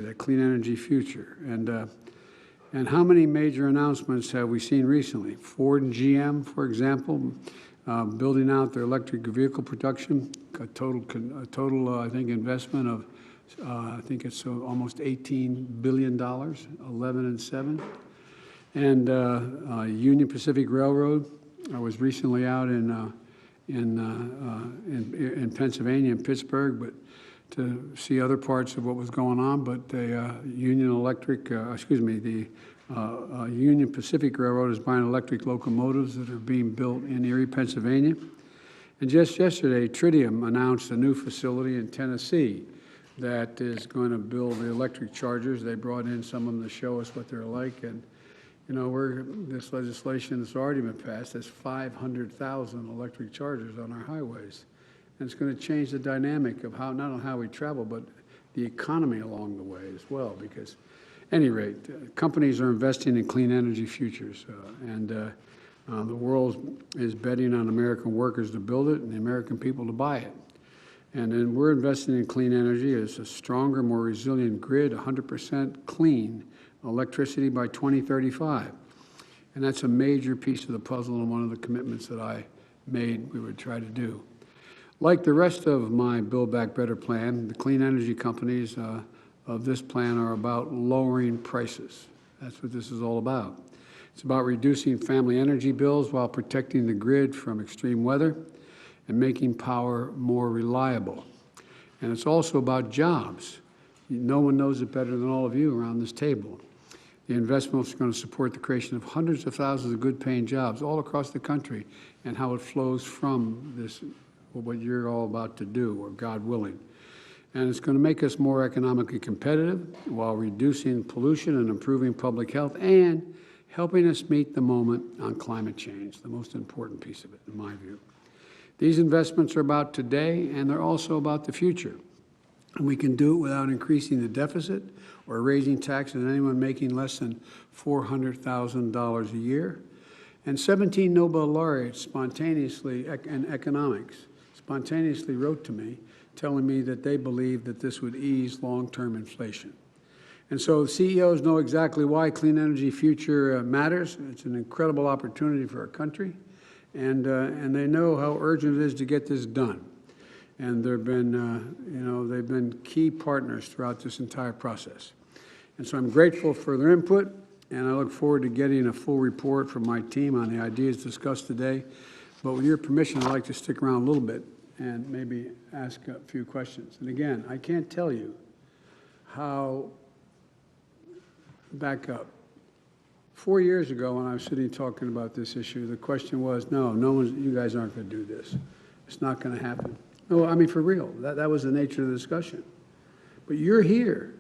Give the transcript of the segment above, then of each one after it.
the clean energy future. And how many major announcements have we seen recently? Ford and GM, for example, building out their electric vehicle production, a total I think, investment of, I think it's almost $18 billion, 11 and 7. And Union Pacific Railroad, I was recently out in Pennsylvania, in Pittsburgh, but to see other parts of what was going on. But the Union Pacific Railroad is buying electric locomotives that are being built in Erie, Pennsylvania. And just yesterday, Tritium announced a new facility in Tennessee that is going to build the electric chargers. They brought in some of them to show us what they're like. And you know, this legislation that's already been passed has 500,000 electric chargers on our highways. And it's going to change the dynamic of how, not only how we travel, but the economy along the way as well. Because, at any rate, companies are investing in clean energy futures. The world is betting on American workers to build it and the American people to buy it. And then we're investing in clean energy as a stronger, more resilient grid, 100% clean electricity by 2035. And that's a major piece of the puzzle and one of the commitments that I made we would try to do. Like the rest of my Build Back Better plan, the clean energy companies of this plan are about lowering prices. That's what this is all about. It's about reducing family energy bills while protecting the grid from extreme weather and making power more reliable. And it's also about jobs. No one knows it better than all of you around this table. The investment is going to support the creation of hundreds of thousands of good-paying jobs all across the country, and how it flows from this, what you're all about to do, or God willing. And it's going to make us more economically competitive while reducing pollution and improving public health and helping us meet the moment on climate change, the most important piece of it, in my view. These investments are about today, and they're also about the future. And we can do it without increasing the deficit or raising taxes on anyone making less than $400,000 a year. And 17 Nobel laureates spontaneously, in economics, spontaneously wrote to me telling me that they believe that this would ease long-term inflation. And so CEOs know exactly why clean energy future matters. It's an incredible opportunity for our country. And they know how urgent it is to get this done. And they've been key partners throughout this entire process. And so I'm grateful for their input, and I look forward to getting a full report from my team on the ideas discussed today. But with your permission, I'd like to stick around a little bit and maybe ask a few questions. And again, I can't tell you how, back up. 4 years ago, when I was sitting talking about this issue, the question was, you guys aren't going to do this. It's not going to happen. No, I mean, for real. That was the nature of the discussion. But you're here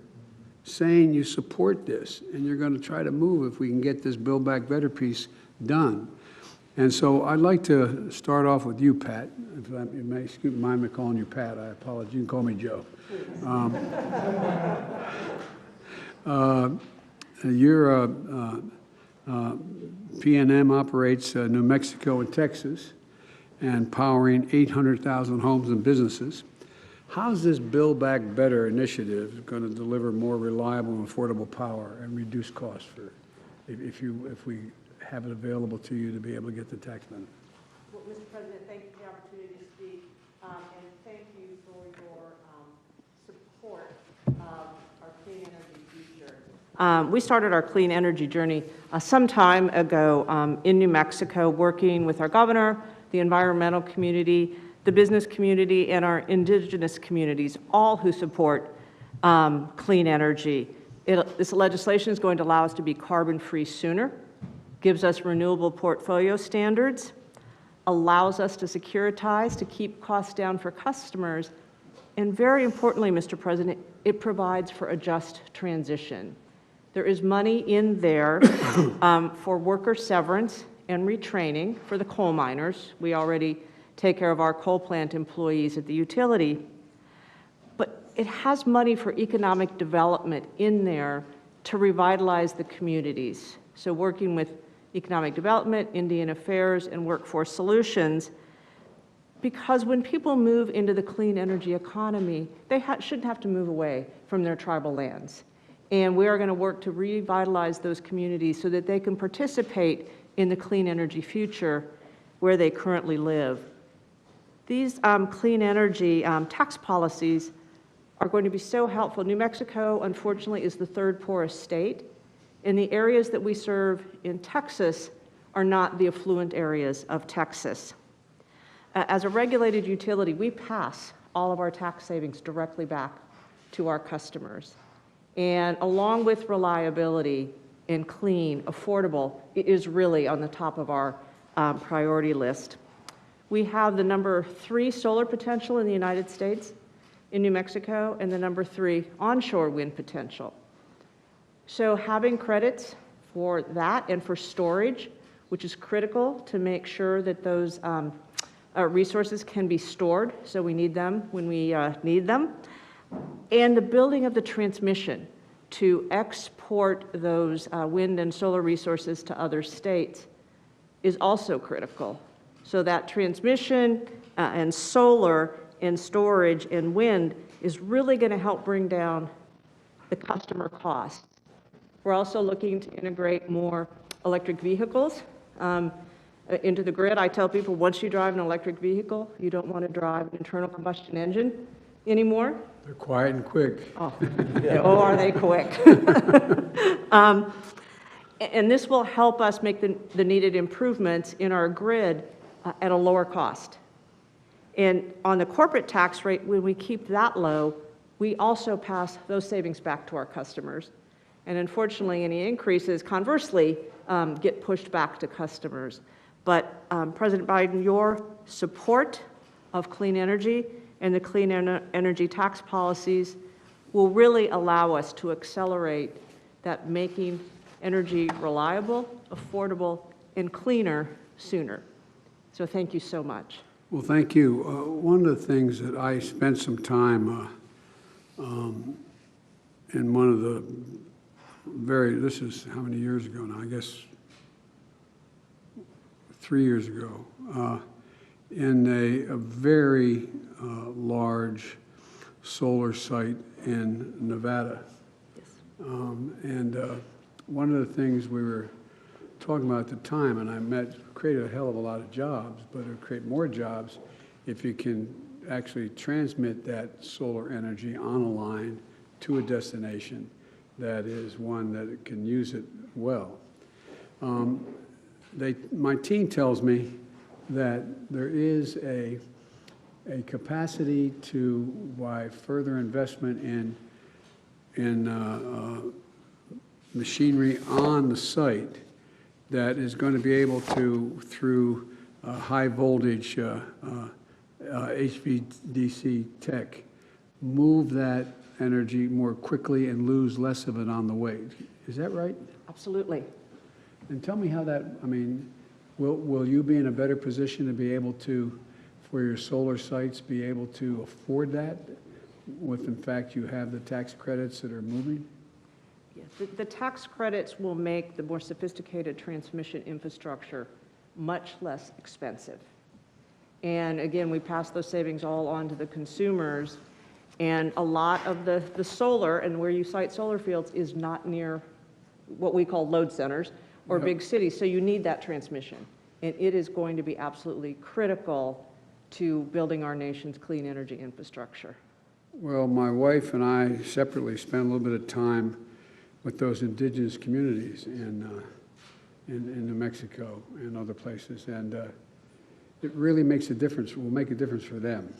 saying you support this, and you're going to try to move if we can get this Build Back Better piece done. And so I'd like to start off with you, Pat. If you may mind me calling you Pat, I apologize. You can call me Joe. PNM operates New Mexico and Texas, and powering 800,000 homes and businesses. How's this Build Back Better initiative going to deliver more reliable and affordable power and reduce costs for, if we have it available to you to be able to get the tax benefit? Well, Mr. President, thank you for the opportunity to speak, and thank you for your support of our clean energy future. We started our clean energy journey some time ago in New Mexico, working with our governor, the environmental community, the business community, and our indigenous communities, all who support clean energy. This legislation is going to allow us to be carbon-free sooner, gives us renewable portfolio standards, allows us to securitize, to keep costs down for customers, and very importantly, Mr. President, it provides for a just transition. There is money in there for worker severance and retraining for the coal miners. We already take care of our coal plant employees at the utility. But it has money for economic development in there to revitalize the communities. So working with economic development, Indian Affairs, and Workforce Solutions, because when people move into the clean energy economy, they shouldn't have to move away from their tribal lands. And we are going to work to revitalize those communities so that they can participate in the clean energy future where they currently live. These clean energy tax policies are going to be so helpful. New Mexico, unfortunately, is the third poorest state, and the areas that we serve in Texas are not the affluent areas of Texas. As a regulated utility, we pass all of our tax savings directly back to our customers. And along with reliability and clean, affordable, it is really on the top of our priority list. We have the number 3 solar potential in the United States, in New Mexico, and the number 3 onshore wind potential. So having credits for that and for storage, which is critical to make sure that those resources can be stored, so we need them when we need them, and the building of the transmission to export those wind and solar resources to other states is also critical. So that transmission and solar and storage and wind is really going to help bring down the customer costs. We're also looking to integrate more electric vehicles into the grid. I tell people, once you drive an electric vehicle, you don't want to drive an internal combustion engine anymore. They're quiet and quick. Oh, oh, are they quick? And this will help us make the needed improvements in our grid at a lower cost. And on the corporate tax rate, when we keep that low, we also pass those savings back to our customers. And unfortunately, any increases, conversely, get pushed back to customers. But President Biden, your support of clean energy and the clean energy tax policies will really allow us to accelerate that making energy reliable, affordable, and cleaner sooner. So thank you so much. Well, thank you. One of the things that I spent some time in one of the this is how many years ago now? I guess 3 years ago, in a very large solar site in Nevada. Yes. One of the things we were talking about at the time, and I created a hell of a lot of jobs, but it would create more jobs if you can actually transmit that solar energy on a line to a destination that is one that can use it well. My team tells me that there is a capacity to, by further investment in machinery on the site, that is going to be able to, through high voltage HVDC tech, move that energy more quickly and lose less of it on the way. Is that right? Absolutely. And tell me how that, I mean, will you be in a better position to be able to, for your solar sites, be able to afford that if in fact you have the tax credits that are moving? Yes, the tax credits will make the more sophisticated transmission infrastructure much less expensive. And again, we pass those savings all on to the consumers. And a lot of the solar, and where you site solar fields, is not near what we call load centers or big cities. So you need that transmission. And it is going to be absolutely critical to building our nation's clean energy infrastructure. Well, my wife and I separately spent a little bit of time with those indigenous communities in New Mexico and other places. And it really makes a difference, will make a difference for them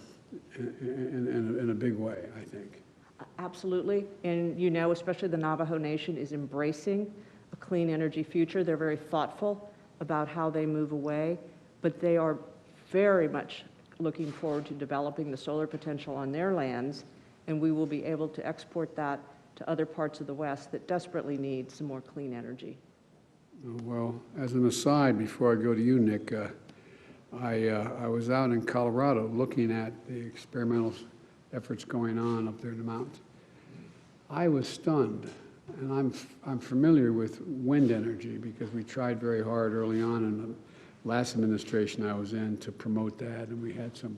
in a big way, I think. Absolutely. And you know, especially the Navajo Nation is embracing a clean energy future. They're very thoughtful about how they move away, but they are very much looking forward to developing the solar potential on their lands, and we will be able to export that to other parts of the West that desperately need some more clean energy. Well, as an aside, before I go to you, Nick, I was out in Colorado looking at the experimental efforts going on up there in the mountains. I was stunned, and I'm familiar with wind energy because we tried very hard early on in the last administration I was in to promote that, and we had some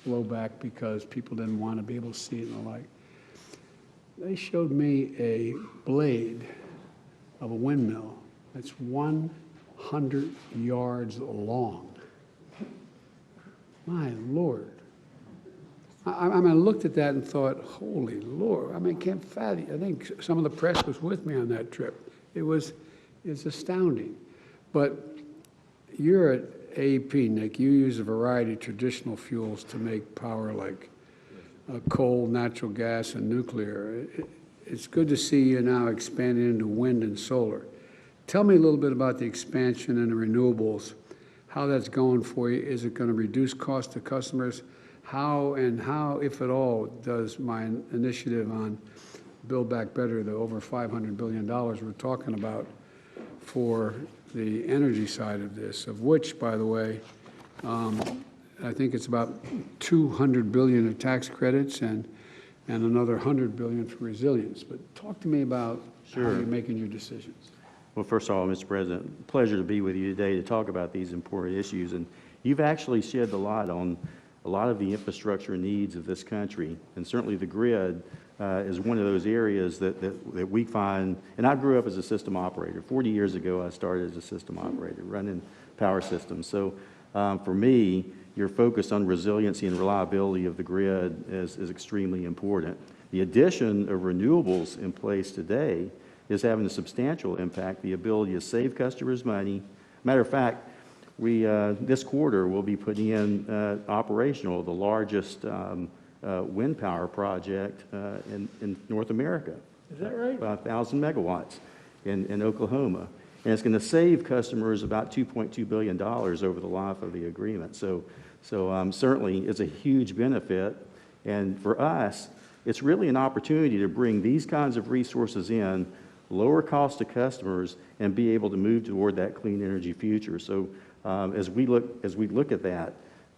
blowback because people didn't want to be able to see it and the like. they showed me a blade of a windmill that's 100 yards long. My Lord. I mean, I looked at that and thought, holy Lord, I mean, I can't fathom. I think some of the press was with me on that trip. It's astounding. But you're at AP, Nick. You use a variety of traditional fuels to make power like coal, natural gas, and nuclear. It's good to see you now expanding into wind and solar. Tell me a little bit about the expansion in the renewables, how that's going for you. Is it going to reduce cost to customers? How, if at all, does my initiative on Build Back Better, the over $500 billion we're talking about for the energy side of this, of which, by the way, I think it's about $200 billion of tax credits and another $100 billion for resilience. But talk to me about how you're making your decisions. Well, first of all, Mr. President, pleasure to be with you today to talk about these important issues. And you've actually shed the light on a lot of the infrastructure needs of this country. And certainly the grid is one of those areas that we find, and I grew up as a system operator. 40 years ago, I started as a system operator, running power systems. So for me, your focus on resiliency and reliability of the grid is extremely important. The addition of renewables in place today is having a substantial impact, the ability to save customers money. Matter of fact, we this quarter will be putting in operational the largest wind power project in North America. Is that right? About 1,000 megawatts in Oklahoma. And it's going to save customers about $2.2 billion over the life of the agreement. So certainly it's a huge benefit. And for us, it's really an opportunity to bring these kinds of resources in, lower cost to customers, and be able to move toward that clean energy future. So as we look at that,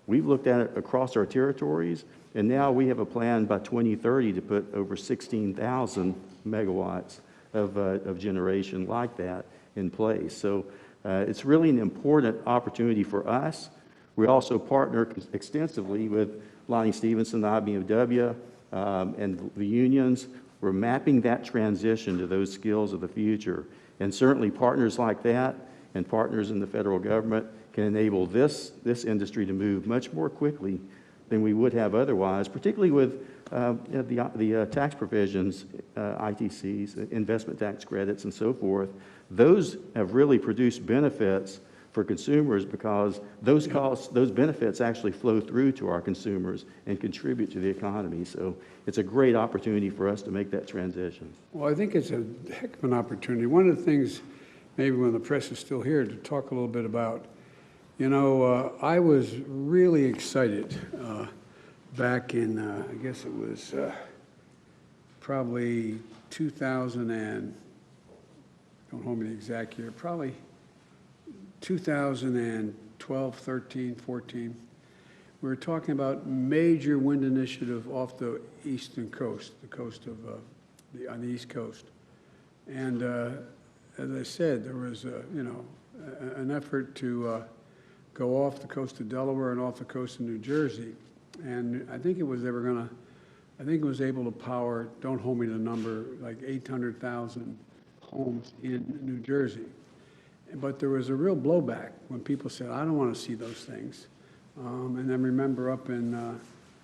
we've looked at it across our territories, and now we have a plan by 2030 to put over 16,000 megawatts of generation like that in place. So it's really an important opportunity for us. We also partner extensively with Lonnie Stevenson, the IBMW, and the unions. We're mapping that transition to those skills of the future. And certainly partners like that and partners in the federal government can enable this industry to move much more quickly than we would have otherwise, particularly with the tax provisions, ITCs, investment tax credits, and so forth. Those have really produced benefits for consumers because those costs, those benefits actually flow through to our consumers and contribute to the economy. So it's a great opportunity for us to make that transition. Well, I think it's a heck of an opportunity. One of the things, maybe when the press is still here, to talk a little bit about, you know, I was really excited back in, I guess it was probably 2000 and, don't hold me the exact year, probably 2012, 13, 14. We were talking about major wind initiative off the eastern coast, the coast of, on the East Coast. And as I said, there was, you know, an effort to go off the coast of Delaware and off the coast of New Jersey. And I think it was, they were gonna, I think it was able to power, don't hold me to the number, like 800,000 homes in New Jersey. But there was a real blowback when people said, I don't want to see those things. And then remember up in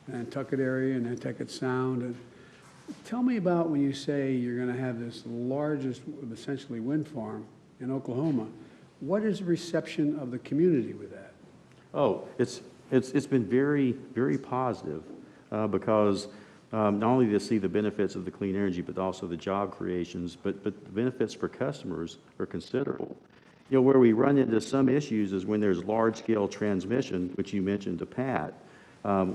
Nantucket area and Nantucket Sound. And tell me about when you say you're going to have this largest, essentially, wind farm in Oklahoma. What is the reception of the community with that? Oh, it's been very, very positive because not only do they see the benefits of the clean energy, but also the job creations, but the benefits for customers are considerable. You know, where we run into some issues is when there's large-scale transmission, which you mentioned to Pat.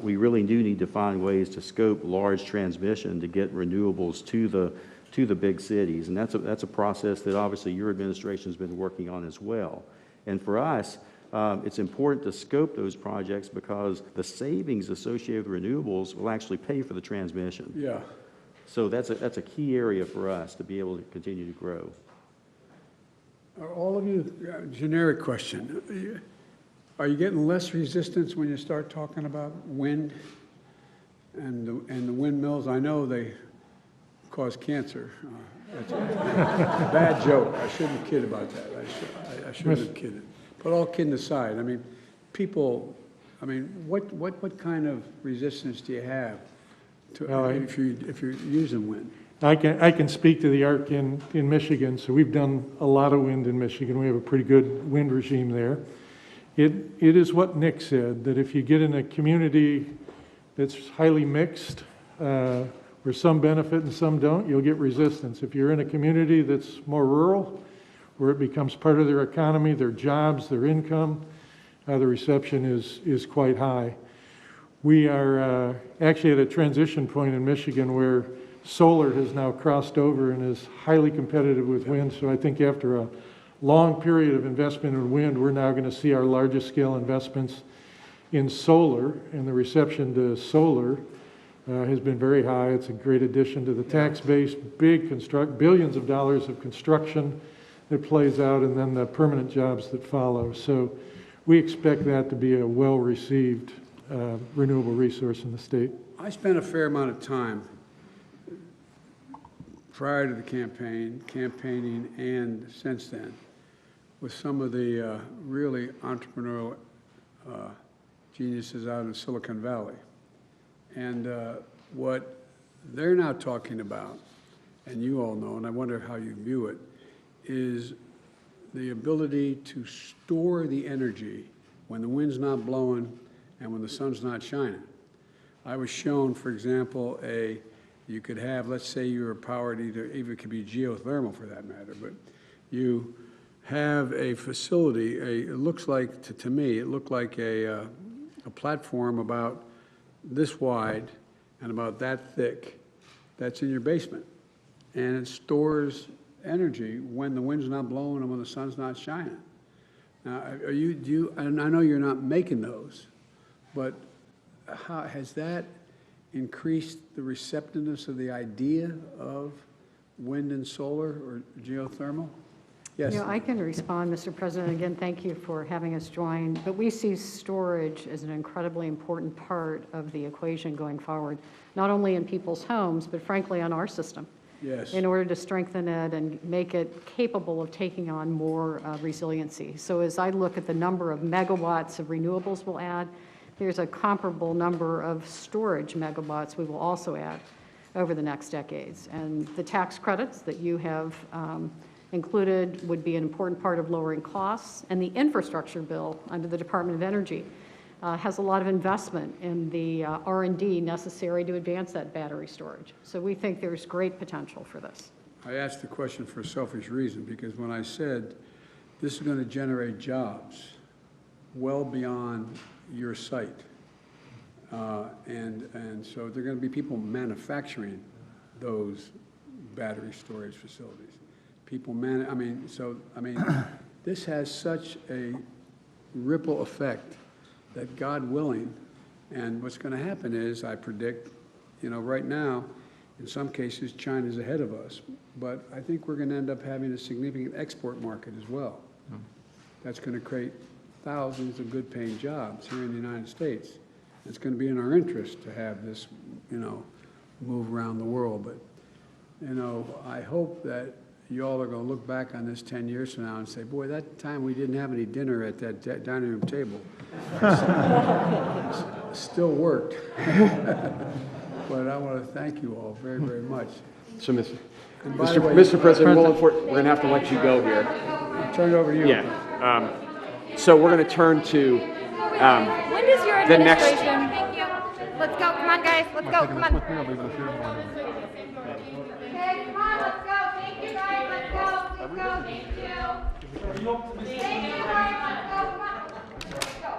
We really do need to find ways to scope large transmission to get renewables to the big cities, and that's a process that obviously your administration has been working on as well. And for us, it's important to scope those projects because the savings associated with renewables will actually pay for the transmission. Yeah. So that's a key area for us to be able to continue to grow. Are all of you, generic question, are you getting less resistance when you start talking about wind and the windmills? I know they cause cancer. That's a bad joke. I shouldn't have kidded about that. I shouldn't have kidded. But all kidding aside, I mean, people, I mean, what kind of resistance do you have to, if you're using wind? I can speak to the ARC in Michigan. So we've done a lot of wind in Michigan. We have a pretty good wind regime there. It is what Nick said, that if you get in a community that's highly mixed, where some benefit and some don't, you'll get resistance. If you're in a community that's more rural, where it becomes part of their economy, their jobs, their income, the reception is quite high. We are actually at a transition point in Michigan where solar has now crossed over and is highly competitive with wind. So I think after a long period of investment in wind, we're now going to see our largest scale investments in solar, and the reception to solar has been very high. It's a great addition to the tax base, billions of dollars of construction that plays out, and then the permanent jobs that follow. So we expect that to be a well-received renewable resource in the state. I spent a fair amount of time prior to the campaigning, and since then, with some of the really entrepreneurial geniuses out in Silicon Valley. And what they're now talking about, and you all know, and I wonder how you view it, is the ability to store the energy when the wind's not blowing and when the sun's not shining. I was shown, for example, you could have, let's say you were powered either it could be geothermal for that matter, but you have a facility, it looks like, to me, it looked like a platform about this wide and about that thick that's in your basement. And it stores energy when the wind's not blowing and when the sun's not shining. Now, and I know you're not making those, but how has that increased the receptiveness of the idea of wind and solar or geothermal? Yes. You know, I can respond, Mr. President. Again, thank you for having us join. But we see storage as an incredibly important part of the equation going forward, not only in people's homes, but frankly on our system. Yes. In order to strengthen it and make it capable of taking on more resiliency. So as I look at the number of megawatts of renewables we'll add, there's a comparable number of storage megawatts we will also add over the next decades. And the tax credits that you have included would be an important part of lowering costs. And the infrastructure bill under the Department of Energy has a lot of investment in the R&D necessary to advance that battery storage. So we think there's great potential for this. I asked the question for a selfish reason, because when I said this is going to generate jobs well beyond your site, and so there are going to be people manufacturing those battery storage facilities. This has such a ripple effect that, God willing, and what's going to happen is, I predict, right now, in some cases, China's ahead of us, but I think we're going to end up having a significant export market as well. That's going to create thousands of good-paying jobs here in the United States. It's going to be in our interest to have this, move around the world. But, I hope that you all are going to look back on this 10 years from now and say, boy, that time we didn't have any dinner at that dining room table. Still worked. But I want to thank you all very, very much. So, Mr. Mr. President, we're going to have to let you go here. I'll turn it over to you. Yeah. So we're going to turn to when does your the next. administration? Thank you. Let's go. Come on, guys. Let's go. Come on. Okay, come on. Let's go. Thank you, guys. Let's go. Let's go. Thank you. Thank you very much. Go. Come on. Let's go.